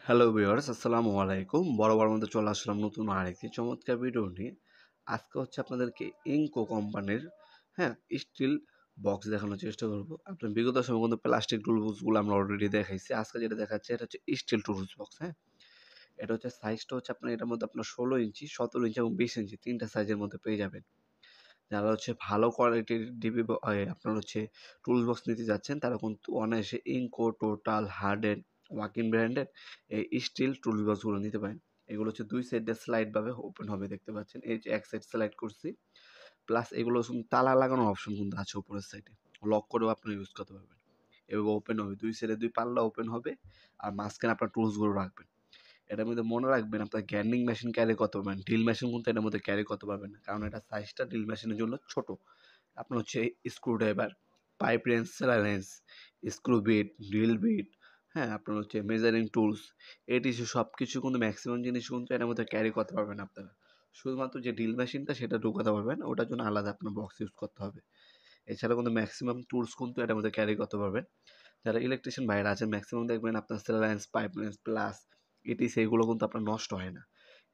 Hello viewers, আসসালামু আলাইকুম। বরাবর মধ্যে চলে আসলাম নতুন আরেকটি চমৎকার ভিডিও নিয়ে। আজকে হচ্ছে আপনাদেরকে ইনকো কোম্পানির স্টিল বক্স দেখানোর চেষ্টা করব। আপনার বিগত সময়ে কিন্তু প্লাস্টিক টুলসগুলো আমরা অলরেডি দেখাইছি। আজকে যেটা দেখাচ্ছি এটা হচ্ছে স্টিল টুলস বক্স, হ্যাঁ? এটা হচ্ছে সাইজটা হচ্ছে আপনার এটার মধ্যে আপনার ১৬ ইঞ্চি, ১৭ ইঞ্চি এবং ২০ ইঞ্চি ৩ টা সাইজের মধ্যে পেয়ে যাবেন। যারা হচ্ছে ভালো কোয়ালিটির ডিবি আপনার হচ্ছে টুলস বক্স নিতে যাচ্ছেন তারা কিন্তু অনায়াসে ইনকো, টোটাল, হার্ডেন, ওয়াকিং ব্র্যান্ডের এই স্টিল টুলস বক্সগুলো নিতে পারেন। এগুলো হচ্ছে ২ সাইডে স্লাইডভাবে ওপেন হবে, দেখতে পাচ্ছেন। এই যে এক সাইড স্লাইড করছি, প্লাস এগুলো তালা লাগানোর অপশন কিন্তু আছে উপরের সাইডে। লক করেও আপনি ইউজ করতে পারবেন। এভাবে ওপেন হবে, ২ সাইডে ২ পাল্লা ওপেন হবে আর মাঝখানে আপনার টুলসগুলো রাখবেন। এটার মধ্যে মনে রাখবেন আপনার গ্রাইন্ডিং মেশিন ক্যারি করতে পারবেন, ড্রিল মেশিন কিন্তু এটার মধ্যে ক্যারি করতে পারবেন না, কারণ এটা সাইজটা ড্রিল মেশিনের জন্য ছোট। আপনার হচ্ছে স্ক্রু ড্রাইভার, পাইপ রেঞ্চ, সেলার wrench, screw bit, drill bit, আপনার হচ্ছে মেজারিং টুলস, এটিসি সব কিছু কিন্তু ম্যাক্সিমাম জিনিস কিন্তু এটার মধ্যে ক্যারি করতে পারবেন আপনারা। শুধুমাত্র যে ড্রিল মেশিনটা সেটা ঢুকাতে পারবেন, ওটার জন্য আলাদা আপনার বক্স ইউজ করতে হবে। এছাড়া কিন্তু ম্যাক্সিমাম টুলস কিন্তু এটার মধ্যে ক্যারি করতে পারবেন। যারা ইলেকট্রিশিয়ান ভাইরা আছেন ম্যাক্সিমাম দেখবেন আপনার সেলার wrench, pipe wrench plus etc এগুলো কিন্তু আপনার নষ্ট হয় না।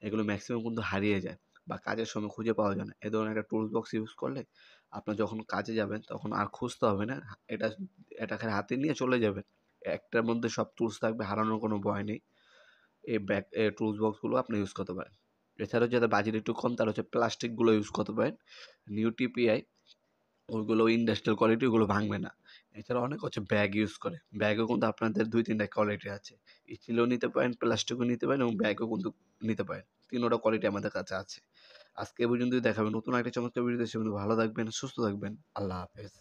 এগুলো ম্যাক্সিমাম কিন্তু হারিয়ে যায় বা কাজের সময় খুঁজে পাওয়া যায় না। এ ধরনের একটা টুলস বক্স ইউজ করলে আপনার যখন কাজে যাবেন তখন আর খুঁজতে হবে না। এটা এটাকে হাতে নিয়ে চলে যাবেন। একটার মধ্যে সব টুলস থাকবে, হারানোর কোনো ভয় নেই। এই টুলস বক্সগুলো আপনি ইউজ করতে পারেন। এছাড়াও যাদের বাজেট একটু কম তারা হচ্ছে প্লাস্টিকগুলো ইউজ করতে পারেন। নিউ টিপিআই, ওইগুলো ইন্ডাস্ট্রিয়াল কোয়ালিটি, ওগুলো ভাঙবে না। এছাড়া অনেক হচ্ছে ব্যাগ ইউজ করে। ব্যাগও কিন্তু আপনাদের ২-৩ টা কোয়ালিটি আছে। স্টিলও নিতে পারেন, প্লাস্টিকও নিতে পারেন এবং ব্যাগও কিন্তু নিতে পারেন। ৩ টা কোয়ালিটি আমাদের কাছে আছে। আজকে এ পর্যন্তই, দেখাবেন নতুন আরেকটা চমৎকার ভিডিওতে। সে পর্যন্ত ভালো থাকবেন, সুস্থ থাকবেন। আল্লাহ হাফেজ।